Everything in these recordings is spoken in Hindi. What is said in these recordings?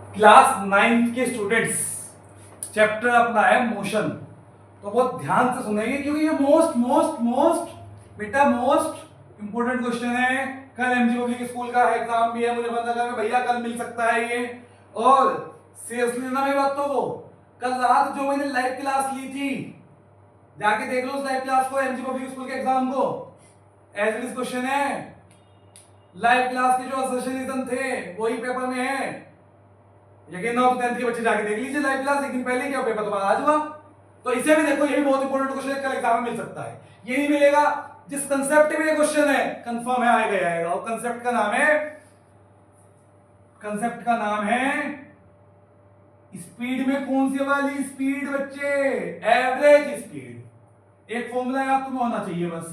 क्लास 9th के स्टूडेंट्स, चैप्टर अपना है मोशन। तो बहुत ध्यान से सुनेंगे क्योंकि ये मोस्ट मोस्ट मोस्ट बेटा मोस्ट इंपोर्टेंट क्वेश्चन है। कल एमजी पब्लिक स्कूल का एग्जाम भी है, मुझे पता लगा भैया कल मिल सकता है ये। और सीरियसली लेना मेरी बातों को। कल रात जो मैंने लाइव क्लास ली थी, जाके देख लो उस लाइव क्लास को, एमजी पब्लिक स्कूल के एग्जाम को। एज इट इज क्वेश्चन है, लाइव क्लास के जो असोसिएशन थे वही पेपर में है। यकीन ना हो तो 10th के बच्चे जाके देख लीजिए लाइव क्लास, एक दिन पहले क्या पेपर तुम्हारा आज हुआ। तो इसे भी देखो, ये भी बहुत इंपॉर्टेंट क्वेश्चन है, कल एग्जाम में मिल सकता है। ये नहीं मिलेगा जिस कंसेप्ट में ये क्वेश्चन है, कंफर्म है आएगा। और कंसेप्ट का नाम है स्पीड में कौन सी वाली स्पीड बच्चे? Average speed. एक फॉर्मूला याद तुम्हें होना चाहिए बस।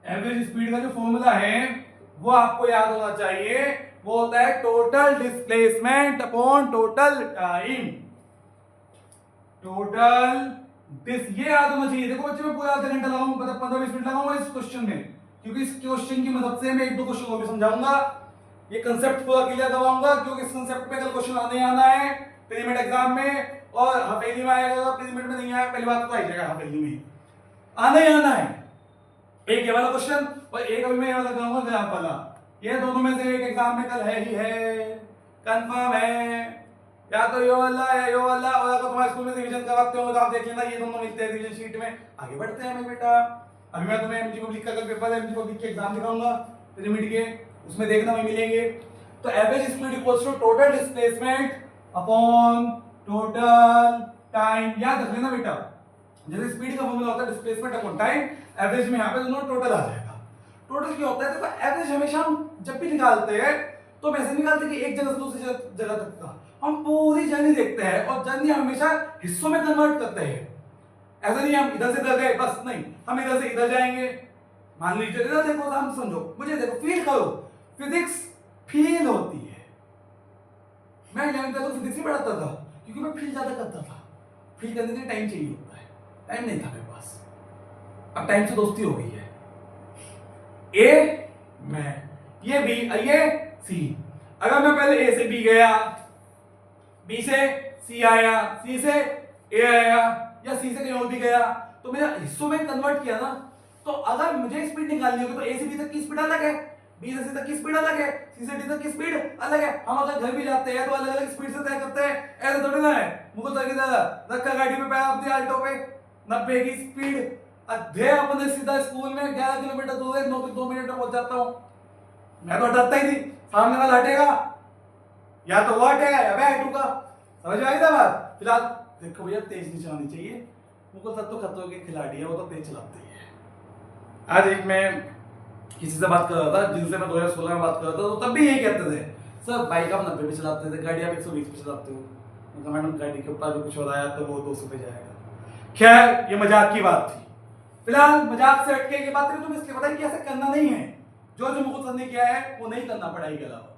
एवरेज स्पीड का जो फॉर्मूला है वो आपको याद होना चाहिए। वो होता है total displacement upon total time. ये याद होना चाहिए। देखो बच्चे, मैं पूरा आधा घंटा लगाऊंगा, मतलब 15-20 मिनट लगाऊंगा इस क्वेश्चन में, क्योंकि इस क्वेश्चन की मदद से मैं एक दो क्वेश्चन को भी समझाऊंगा। ये कंसेप्ट पूरा क्लियर करवाऊंगा, क्योंकि इस कंसेप्ट पे कल क्वेश्चन आना है पिरामिड एग्जाम में, और हवेली में आएगा। पिरामिड में नहीं आया, पहली बात तो आ जाएगा, हवेली में आना है। एक ये वाला क्वेश्चन और एक अभी मैं ये वाला कराऊंगा ग्राफ वाला। ये दोनों में से एक एग्जाम में कल है ही है, कंफर्म है। या तो यो वाला या यो वाला, और अगर तुम्हारे स्कूल में रिवीजन करवाते हो तो आप देख लेना, ये दोनों मिलते हैं रिवीजन शीट में। आगे बढ़ते हैं मेरे बेटा। अभी मैं तुम्हें एमजी पब्लिक का कल पेपर है, एमजी पब्लिक के एग्जाम दिखाऊंगा पिरामिड के, उसमें देखना में मिलेंगे। तो average speed equals to total displacement upon total time. याद रख लेना बेटा, जैसे स्पीड का फॉर्मूला होता है डिस्प्लेसमेंट अपॉन टाइम, एवरेज में यहाँ पे दोनों टोटल आ जाएगा। टोटल क्या होता है? देखो एवरेज हमेशा हम जब भी निकालते हैं तो वैसे निकालते कि एक जगह से दूसरी जगह तक का, हम पूरी जर्नी देखते हैं और जर्नी हमेशा हिस्सों में कन्वर्ट करते हैं। ऐसा नहीं हम इधर से इधर गए बस, नहीं, हम इधर से इधर जाएंगे। मान लीजिए इधर देखो, हम समझो, मुझे देखो, फील करो। फिजिक्स फील होती है। मैं 11th तक फिजिक्स ही पढ़ाता था क्योंकि मैं फील ज्यादा करता था। फील करने के लिए टाइम चाहिए होता है, टाइम नहीं था मेरे पास। अब टाइम से दोस्ती हो गई है। ए मैं, ये बी, ये सी। अगर मैं पहले ए से बी गया, बी से सी आया, सी से ए आया, या सी से कहीं और भी गया, तो मेरा हिस्सों में कन्वर्ट किया ना। तो अगर मुझे स्पीड निकालनी होगी तो ए से बी तक की स्पीड अलग है, बी से सी तक की स्पीड अलग है, सी से डी तक की स्पीड अलग है। हम अगर घर भी जाते हैं तो अलग अलग स्पीड से तय करते हैं, ऐसा थोड़ी ना है। मुझको रखा गाड़ी में पैर अपनी आल्टो पे 90 की स्पीड, अधे अपने सीधा स्कूल में 11 किलोमीटर दूर है, 2 मिनट में पहुंच जाता हूं। मैं तो हटाता ही नहीं, सामने वाला हटेगा या तो वो हटेगा या मैं हटूंगा। समझ में आई था बात? फिलहाल देखो भैया, तेज नहीं चलानी चाहिए। मुकुल तक तो खतरों के खिलाड़ी है, वो तो तेज चलाते ही है। आज एक मैं किसी से बात कर रहा था, जिनसे मैं 2016 में बात कर रहा था, तो तब भी यही कहते थे, सर बाइक आप 90 पे चलाते थे, गाड़ी आप 120 पे चलाते हो। मतलब मैडम गाड़ी के ऊपर कुछ हो रहा है तो वो 200 पे जाएगा। खैर ये मजाक की बात थी। फिलहाल मजाक से हटके ये बात करें तो इसलिए बताइए कि ऐसा करना नहीं है। जो मुकुल सर ने किया है वो नहीं करना पढ़ाई के अलावा।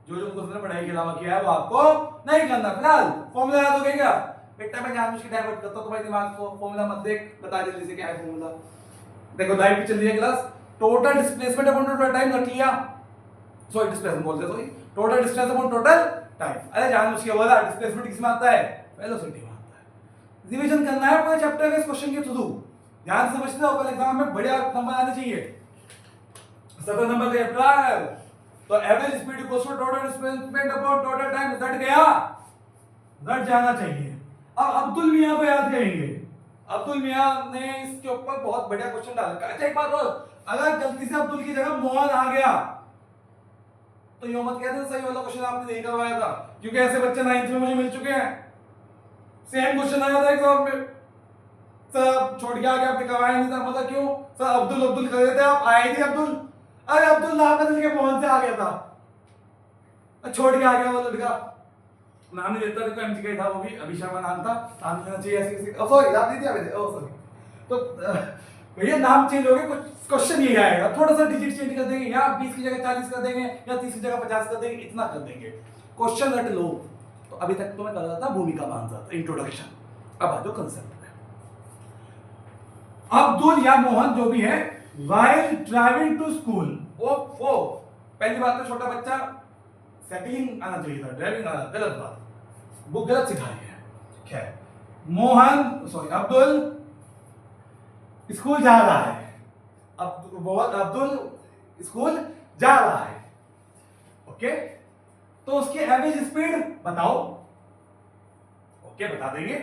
जो मुकुल सर ने पढ़ाई के अलावा किया है वो आपको नहीं करना। फिलहाल फॉर्मूला याद हो गया क्या बेटा? मैं जानबूझ के डाइवर्ट करता हूं तुम्हारे दिमाग को। फॉर्मूला मत देख, बता जल्दी से क्या है फॉर्मूला। देखो लाइव पे चल रही है class. Total displacement upon total time रख लिया। सॉरी डिस्प्लेसमेंट बोलते, sorry total distance upon total time. अरे जानबूझ के बोला, डिस्प्लेसमेंट किसमें आता है? वेलोसिटी में आता है। रिवीजन करना है पूरे चैप्टर के इस क्वेश्चन के थ्रू। ध्यान से समझते हो, कल एग्जाम में बढ़िया नंबर आने चाहिए। 7 नंबर का चैप्टर। तो average speed equals to total displacement upon total time. रट गया, रट जाना चाहिए। अब अब्दुल मियां को याद करेंगे। अब्दुल मियां ने इसके ऊपर बहुत बढ़िया क्वेश्चन डाला। अच्छा एक बात और, अगर गलती से अब्दुल की जगह मोहन आ गया तो यो मत कहते सही वाला क्वेश्चन आपने नहीं करवाया था, क्योंकि ऐसे बच्चे 9th में मुझे मिल चुके हैं। सेम क्वेश्चन आया था एग्जाम में, सर छोड़ के आगे आपने करवाया नहीं था। मतलब क्यों? सर अब्दुल अब्दुल कर रहे थे आप, आए थे अब्दुल। अरे अब्दुल नाम बदल के मोहन से आ गया था, छोड़ के आ गया वो लड़का। नाम नहीं देता, देखो एमजी का ही था वो भी, अभी शर्मा नाम था। नाम लेना चाहिए ऐसे किसी। सॉरी याद नहीं दिया, ओ सॉरी। तो भैया नाम चेंज हो गया, कुछ क्वेश्चन ये आएगा, थोड़ा सा डिजिट चेंज कर देंगे, या 20 की जगह 40 कर देंगे, या 30 की जगह 50 कर देंगे, इतना कर देंगे। क्वेश्चन रट लो। तो अभी तक तो मैं कर रहा था भूमिका बांधा, इंट्रोडक्शन। अब आ जाओ कंसेप्ट में। अब्दुल या मोहन जो भी है, while driving to school, वो पहली बात तो छोटा बच्चा साइकिलिंग आना चाहिए था, ड्राइविंग आना, गलत बात, बुक गलत सिखाई है। खैर, मोहन सॉरी अब्दुल स्कूल जा रहा है, अब्दुल स्कूल जा रहा है, ओके। तो उसकी एवरेज स्पीड बताओ, ओके बता देंगे।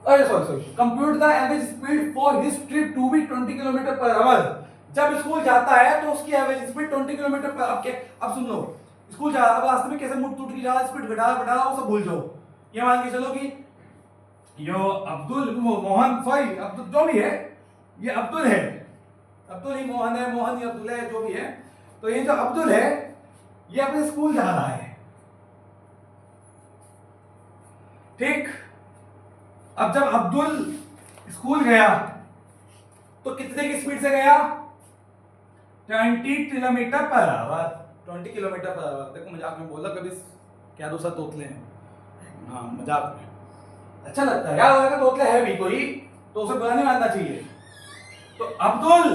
अरे sorry, compute the average speed for his trip to be 20 kilometre per hour. जब स्कूल जाता है तो उसकी एवरेज स्पीड 20 किलोमीटर पर, अब सुन लो, स्कूल जा रहा है, रास्ते में कैसे मुड़ टूट की जा रहा है, स्पीड घटा रहा वो सब भूल जाओ। ये मान के चलो कि यो अब्दुल मोहन सॉरी अब्दुल जो भी है, ये अब्दुल है, अब्दुल ही मोहन है, मोहन ही अब्दुल है, जो भी है। तो ये जो अब्दुल है ये अपने स्कूल जा रहा है, ठीक। अब जब अब्दुल स्कूल गया तो कितने की स्पीड से गया? 20 kilometre per our. 20 kilometre per our. देखो मजाक में बोला, कभी क्या दूसरा तोतले हैं, हाँ मजाक में अच्छा लगता है यार, अगर तोतले है भी कोई तो उसे बुरा नहीं मानना चाहिए। तो अब्दुल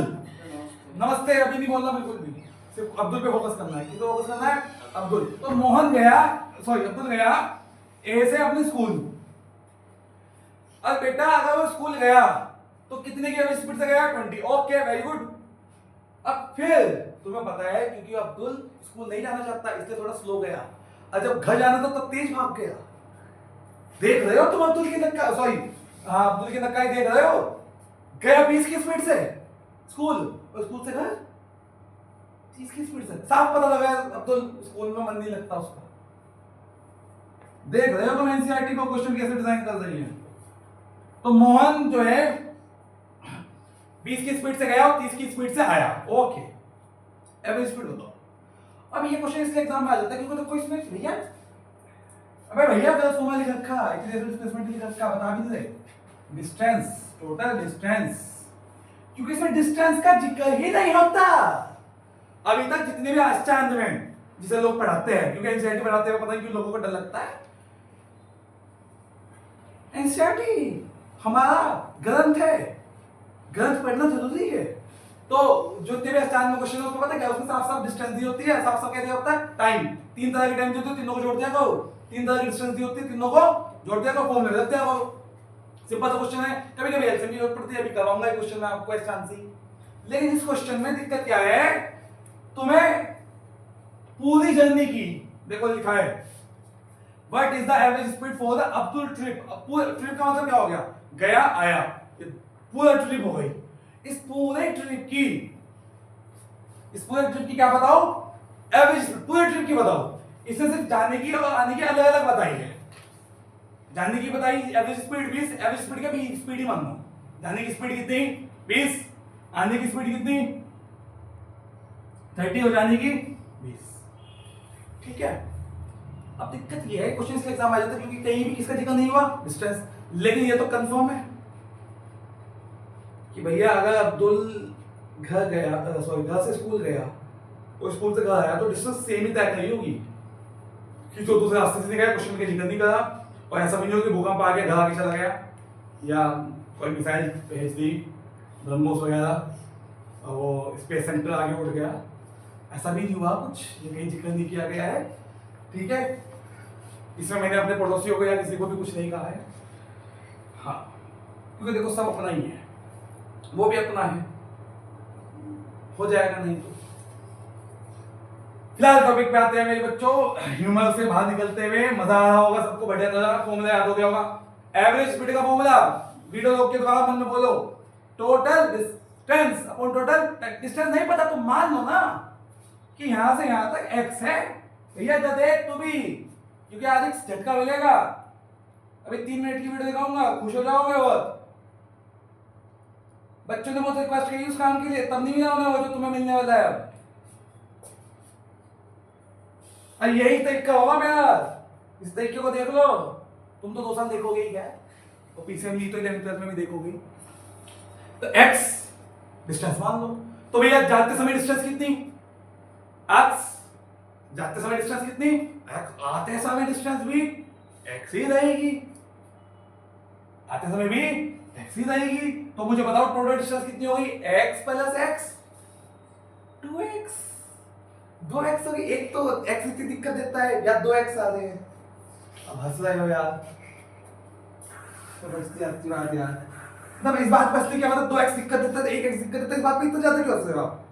नमस्ते, अभी नहीं बोलना बिल्कुल भी, सिर्फ अब्दुल पे फोकस करना है, किसको फोकस करना है? अब्दुल। तो मोहन गया सॉरी अब्दुल गया ए से अपने स्कूल। अब बेटा अगर वो स्कूल गया तो कितने की स्पीड से गया? 20। Okay very good. अब फिर तुम्हें पता है क्योंकि अब्दुल स्कूल नहीं जाना चाहता इसलिए थोड़ा स्लो गया, और जब घर जाना था तब तेज भाग गया। देख रहे हो तुम अब्दुल की नक्का सॉरी हाँ अब्दुल की नक्काई देख रहे हो, गया 20 की स्पीड से स्कूल, और स्कूल से घर 30 की स्पीड से। साफ पता लगा अब्दुल स्कूल में मन नहीं लगता उसका। देख रहे हो तुम एनसीईआरटी को क्वेश्चन कैसे डिजाइन कर रही है। तो मोहन जो है 20 की स्पीड से गया और 30 की स्पीड से आया, ओके। एवरेज स्पीड बताओ। अब ये क्वेश्चन इसलिए एग्जाम में आ जाता है क्योंकि तो कोई इसमें भैया अबे भैया गलत फॉर्मूला लिख रखा है, इतने डिस्प्लेसमेंट लिख रखा, बता भी दे डिस्टेंस, टोटल डिस्टेंस, क्योंकि इसमें डिस्टेंस का जिक्र ही नहीं होता अभी तक जितने भी आश्चर्य में जिसे लोग पढ़ाते हैं, क्योंकि एनसीईआरटी पढ़ाते हैं पता नहीं क्यों लोगों को डर लगता है। एनसीईआरटी हमारा ग्रंथ है, ग्रंथ पढ़ना जरूरी है। तो जो तेरे आसान में क्वेश्चन उसको पता है क्या, उसमें साफ साफ डिस्टेंस दी होती है, साफ साफ क्या दिया होता है? टाइम। 3 तरह की टाइम दी होती है, तीनों को जोड़ दिया करो। 3 तरह की डिस्टेंस दी होती है, तीनों को जोड़ दिया करो, फॉर्मूला रख दिया करो। सिंपल सा क्वेश्चन है, कभी कभी एलसीएम की जरूरत पड़ती है, अभी करवाऊंगा ये क्वेश्चन में आपको इस चांस ही। लेकिन इस क्वेश्चन में दिक्कत क्या है, तुम्हें पूरी जर्नी की देखो लिखा है what is the average speed for the Abdul trip. पूरा ट्रिप का मतलब क्या हो गया? गया आया, पूरा ट्रिप हो गई। इस पूरे ट्रिप की क्या बताओ? एवरेज स्पीड पूरे ट्रिप की बताओ। इससे सिर्फ जाने की और आने की अलग अलग बताई है। जाने की बताई एवरेज स्पीड 20, एवरेज स्पीड का भी स्पीड ही मान लो। जाने की स्पीड कितनी? 20। आने की स्पीड कितनी? 30 और जाने की 20। ठीक है। अब दिक्कत ये है क्वेश्चन इसलिए एग्जाम आ जाता है क्योंकि कहीं भी किसका जिक्र नहीं हुआ डिस्टेंस, लेकिन ये तो कंफर्म है कि भैया अगर अब्दुल घर गया सॉरी घर से स्कूल गया और स्कूल से घर आया तो डिस्टेंस सेम ही तय करी होगी कि तो दूसरे रास्ते से नहीं गया, क्वेश्चन का जिक्र नहीं करा। और ऐसा भी नहीं हो कि भूकंप आ गया घर आके चला गया या कोई मिसाइल भेज दी ब्रह्मोस वगैरह और वो स्पेस सेंटर आगे उड़ गया, ऐसा भी नहीं हुआ कुछ, ये कहीं जिक्र नहीं किया गया है। ठीक है, इसमें मैंने अपने पड़ोसियों को या किसी को भी कुछ नहीं कहा है। हाँ, क्योंकि देखो सब अपना ही है, वो भी अपना है, हो जाएगा नहीं तो। फिलहाल टॉपिक पे आते हैं मेरे बच्चों, ह्यूमर से बाहर निकलते हुए मजा आ रहा होगा सबको, बढ़िया लगा, फॉर्मूला याद हो गया होगा। एवरेज स्पीड का फॉर्मूला वीडियो रोक के द्वारा मन में बोलो, total distance upon total distance. नहीं पता तो मान लो ना कि यहां से यहां तक x है भैया, देख तू भी, क्योंकि आज एक झटका मिलेगा। अभी 3 मिनट की वीडियो दिखाऊंगा, खुश हो जाओगे बहुत। बच्चों ने बहुत रिक्वेस्ट की उस काम के लिए, तब नहीं मिला उन्हें वो जो तुम्हें मिलने वाला है। अब यही तरीका होगा मेरा, इस तरीके को देख लो। तुम तो 2 साल देखोगे ही क्या, और पीछे में तो 11th क्लास में भी देखोगे। तो x डिस्टेंस मान लो, तो भैया जाते समय डिस्टेंस कितनी? x जाते समय डिस्टेंस कितनी? x आते समय डिस्टेंस भी x ही रहेगी, आते समय भी x ही रहेगी। तो मुझे बताओ टोटल डिस्टेंस कितनी होगी? x plus x 2x। दो एक्स होगी, एक तो एक्स इतनी दिक्कत देता है या दो एक्स आ रहे हैं। अब हंस रहे हो यार, तो बचती आती बात यार। मतलब इस बात बचती क्या मतलब, दो एक्स दिक्कत देता है, एक एक्स दिक्कत देता है, इस बात पे इतना ज्यादा क्यों हंस रहे हो आप?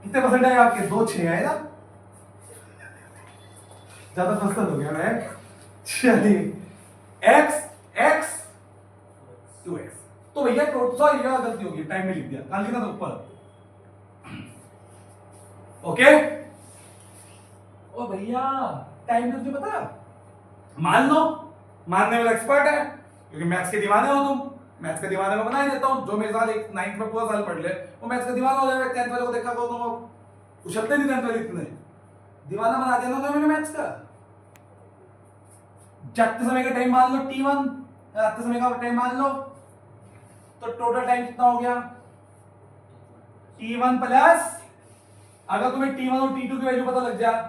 कितने परसेंट है आपके? 2 6 है ना, ज्यादा फसल हो गया मैं। चलिए एक्स एक्स 2x, तो भैया सॉरी ये गलती होगी, टाइम में लिख दिया, कहां लिखा था ऊपर। ओके ओ भैया टाइम तो तुझे पता, मान लो, मानने वाला एक्सपर्ट है क्योंकि मैथ्स के दीवाने हो तुम। मैथ्स के दीवाने में बना ही देता हूं, जो मेरे साथ एक 9th में पूरा साल पढ़ ले वो मैथ्स का दीवाना हो जाएगा। 10th वाले को देखा करो तुम, अब उछलते नहीं 10th वाले इतने, दीवाना बना देना तो मैंने मैथ्स का। जाते समय का टाइम मान लो t1, आते समय का टाइम मान लो, तो टोटल टाइम कितना हो गया t1 प्लस, अगर तुम्हें t1 और t2 की वैल्यू पता लग जाए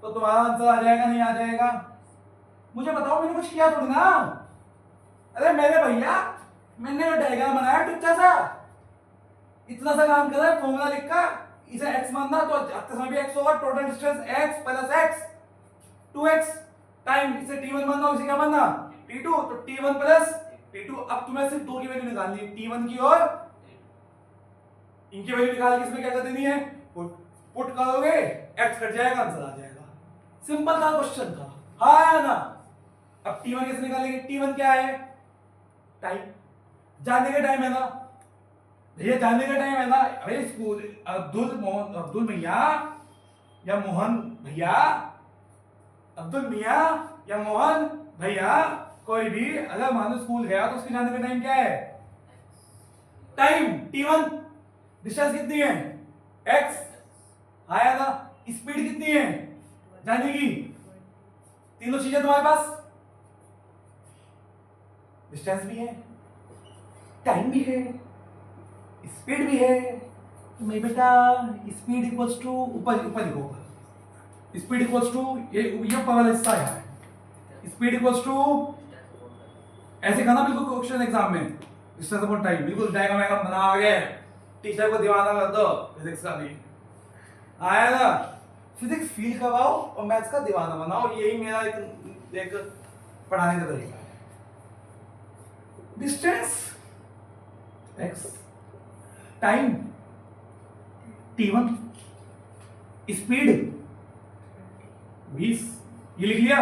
तो तुम्हारा आंसर आ जाएगा नहीं आ जाएगा? मुझे बताओ, मैंने कुछ किया थोड़ी ना। अरे मेरे भैया मैंने वो डायग्राम बनाया टुच्चा सा, इतना सा काम कर रहा है, फॉर्मूला लिखा, इसे x मानना तो आते समय भी x होगा, total distance x plus x 2x time, इसे t1 मानना, इसे क्या मानना t2, तो t1 प्लस t2। अब तुम्हें सिर्फ दो की वैल्यू निकालनी है, t1 की और इनकी वैल्यू निकाल के इसमें क्या कर देनी है, पुट करोगे x कट जाएगा, आंसर आ जाएगा। सिंपल था क्वेश्चन था, हाँ या ना? अब t1 कैसे निकालेंगे? t1 क्या है? टाइम, जाने का टाइम है ना भैया, जाने का टाइम है ना। अरे स्कूल अब्दुल भैया या मोहन भैया, अब्दुल मियाँ या मोहन भैया, कोई भी अगर मानो स्कूल गया तो उसके जाने का टाइम क्या है? Time t1। डिस्टेंस कितनी है? x, आया ना? स्पीड कितनी है जाने की? तीनों चीजें तुम्हारे पास, डिस्टेंस भी है, टाइम भी है, स्पीड भी है। मैं बेटा स्पीड इक्वल्स टू, ऊपर ऊपर लिखो, स्पीड इक्वल्स टू, ये ऊपर वाला हिस्सा है, स्पीड इक्वल्स टू, ऐसे करना बिल्कुल क्वेश्चन एग्जाम में, डिस्टेंस अपॉन टाइम, बिल्कुल डायग्राम वायग्राम बना के टीचर को दीवाना कर दो। फिजिक्स का भी आया ना, फिजिक्स फील करवाओ और मैथ्स का दीवाना बनाओ, यही मेरा एक पढ़ाने का तरीका है। Distance x, time t1, speed 20, ये लिख लिया,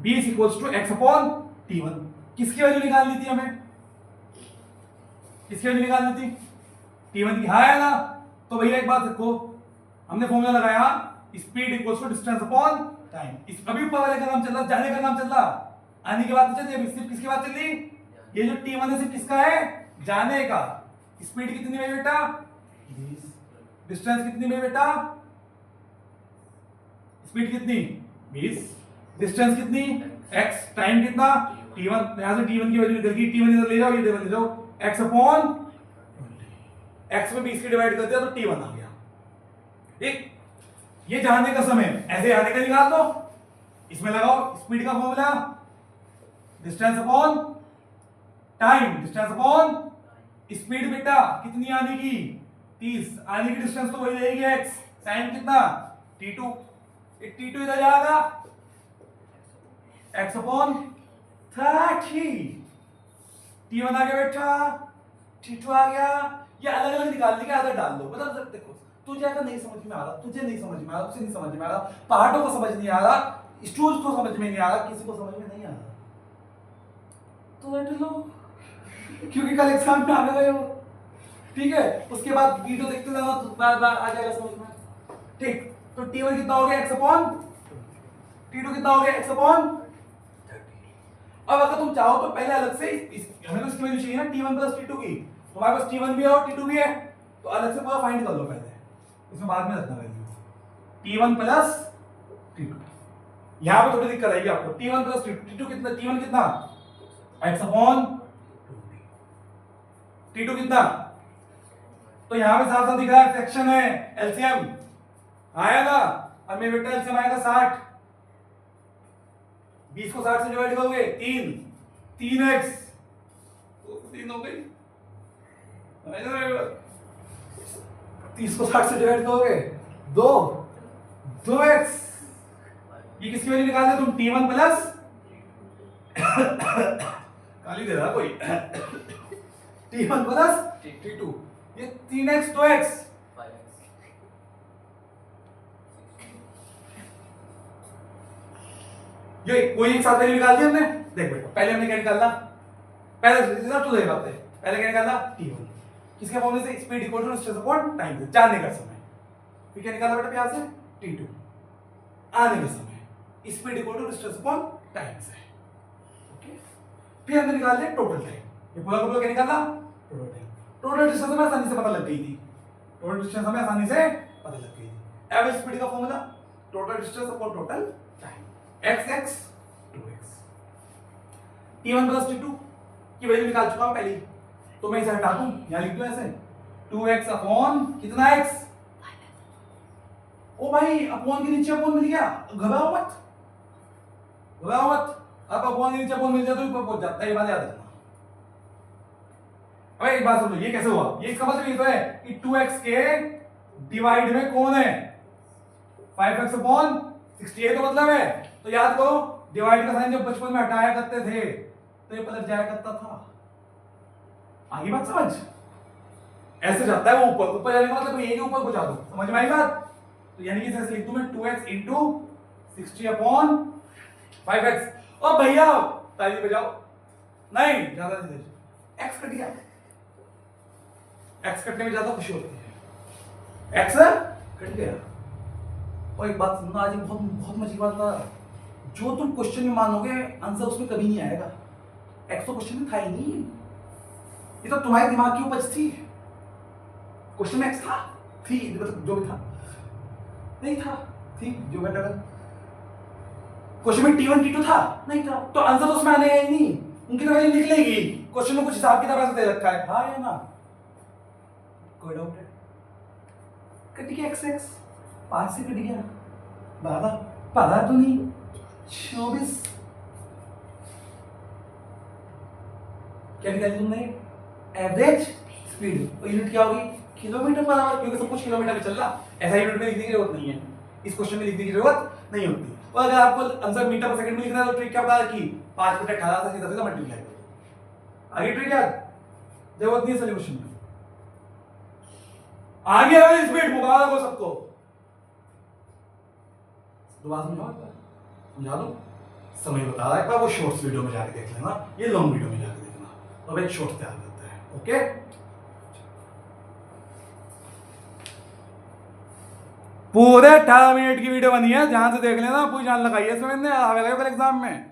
20 equals to x upon t1। किसकी वैल्यू निकालनी थी हमें? किसकी वैल्यू निकालनी थी? t1 की, हाँ है ना? तो भैया एक बात रखो, हमने फॉर्मूला लगाया speed equals to distance upon time. इस अभी ऊपर वाले का नाम चल रहा, जाने का नाम चल रहा, आने की बात नहीं चल रही, अभी सिर्फ किसकी बात चल रही? ये जो t1 है सिर्फ किसका है? जाने का। स्पीड कितनी है बेटा? 20। डिस्टेंस कितनी है बेटा? स्पीड कितनी? 20। डिस्टेंस कितनी? x। टाइम कितना? t1। यहां से t1 की वैल्यू निकल गई, t1 इधर ले जाओ, ये इधर ले जाओ, x अपॉन x में 20 की डिवाइड कर दिया तो t1 आ गया। ठीक, ये जाने का समय, ऐसे आने का निकाल दो, इसमें लगाओ स्पीड का formula, distance upon time, distance upon speed बेटा कितनी आने की? 30, आने की डिस्टेंस तो वही रहेगी x, टाइम कितना? t2, t2 इधर जाएगा, x अपॉन 30, t1 आ गया बेटा, t2 आ गया। ये अलग अलग निकालने की आदत डाल दो, मतलब देखो तुझे अगर नहीं समझ में आ रहा, तुझे नहीं समझ में आ रहा, तुझे नहीं समझ में आ रहा, पहाड़ों को समझ नहीं आ रहा, स्टूल्स को समझ में नहीं आ रहा, किसी को समझ में नहीं आ रहा तो बैठ लो, क्योंकि कल एग्जाम में आ गए हो। ठीक है, उसके बाद वीडियो देखते रहना तो बार बार आ जाएगा समझ में। ठीक, तो t1 कितना हो गया? x अपॉन t2 कितना हो गया? x upon 30। अब अगर तुम चाहो तो पहले अलग से हमें तो इसकी वैल्यू चाहिए ना t1 प्लस t2 की, तुम्हारे पास t1 भी है और t2 भी है, तो अलग से पूरा फाइंड कर लो पहले, इसमें बाद में रखना वैल्यू t1 प्लस t2। यहां पे थोड़ी दिक्कत आएगी आपको, t1 प्लस t2 कितना? t1 कितना? x अपॉन t2 कितना? तो यहां पे साफ साफ दिख रहा है, फ्रैक्शन है, एलसीएम आया ना। अब मेरे बेटा एलसीएम आएगा 60, 20 को 60 से डिवाइड करोगे 3x, तो 3 हो गई। 30 को 60 से डिवाइड करोगे 2x। ये किसकी वैल्यू निकाल दे तुम, t1 प्लस गाली दे रहा कोई t1 प्लस t2, ये 3x 2x ये कोई एक साथ वैल्यू निकाल दी हमने। देख बेटा पहले हमने क्या निकाला, पहले रिजल्ट तो देखा पहले क्या निकाला t1 किसके फॉर्मूले से, speed equal to distance upon time से, जाने का समय। फिर क्या निकाला बेटा यहां से t2 आने का समय, speed equal to distance upon time से। ओके फिर हमने निकाल लिया टोटल टाइम, ये पूरा का पूरा क्या निकाला टोटल टाइम। टोटल डिस्टेंस हमें आसानी से पता लग गई थी, टोटल डिस्टेंस हमें आसानी से पता लग गई थी। एवरेज स्पीड का formula total distance upon total time, x 2x। t1 plus t2 की वैल्यू निकाल चुका हूं पहले, तो मैं इसे हटा दूं, यहां लिख दूं ऐसे 2x अपॉन कितना x। ओ भाई अपॉन के नीचे अपॉन मिल गया, घबराओ मत घबराओ मत, अब अपॉन के नीचे अपॉन मिल जाए तो ऊपर पहुंच जाता है, ये बात याद रखना। अबे एक बात समझो, ये कैसे हुआ, ये इसका मतलब ये तो है कि 2x के डिवाइड में कौन है 5x अपॉन 68 तो मतलब है। तो याद करो डिवाइड का साइन जब बचपन में हटाया करते थे तो ये पलट जाया करता था, आगे बात समझ, ऐसे जाता है वो ऊपर, ऊपर जाने का मतलब ये के ऊपर पहुंचा दो, समझ में आई बात। तो यानी कि ऐसे लिख दूं मैं 2x इंटू 60 अपॉन 5x। ओ भैया ताली बजाओ, नहीं ज्यादा नहीं, x कट गया, x कटने में ज्यादा खुशी होती है, x कट गया। और एक बात सुनना, आज बहुत बहुत मजे की बात था, जो तुम क्वेश्चन में मानोगे आंसर उसमें कभी नहीं आएगा, x तो क्वेश्चन में था ही नहीं, ये तो तुम्हारे दिमाग की उपज थी। क्वेश्चन में x था, थी मतलब जो भी था, नहीं था, थी जो बेटा का। क्वेश्चन में t1 t2 था, नहीं था, तो आंसर तो उसमें आने ही नहीं, उनकी तो वैल्यू निकलेगी। क्वेश्चन में कुछ हिसाब किताब ऐसे दे रखा है, हाँ या ना, कोई डाउट है। कट गया x 5 से कट गया 12, 12 तो नहीं 24। क्या निकाली तुमने, एवरेज स्पीड, और यूनिट क्या होगी किलोमीटर पर आवर, क्योंकि सब कुछ किलोमीटर में चल रहा, ऐसा यूनिट में लिखने की जरूरत नहीं है, इस क्वेश्चन में लिखने की जरूरत नहीं होती। और अगर आपको आंसर मीटर पर सेकंड में लिखना है तो ट्रिक क्या बता रखी, 5 बटे 18 से सीधा सीधा मल्टीप्लाई करो, आगे ट्रिक याद, जरूरत नहीं है सॉल्यूशन में, आगे एवरेज स्पीड मुबारक हो सबको। दोबारा समझा दो, समय बता रहा है, एक बार वो शॉर्ट्स वीडियो में जाके देख लेना, ये लॉन्ग वीडियो में जाके देखना, तो अब एक शॉर्ट्स तैयार करते हैं। ओके पूरे 18 मिनट की वीडियो बनी है, ध्यान से देख लेना, पूरी जान लगाइए इसमें, आवेगा कल एग्जाम में।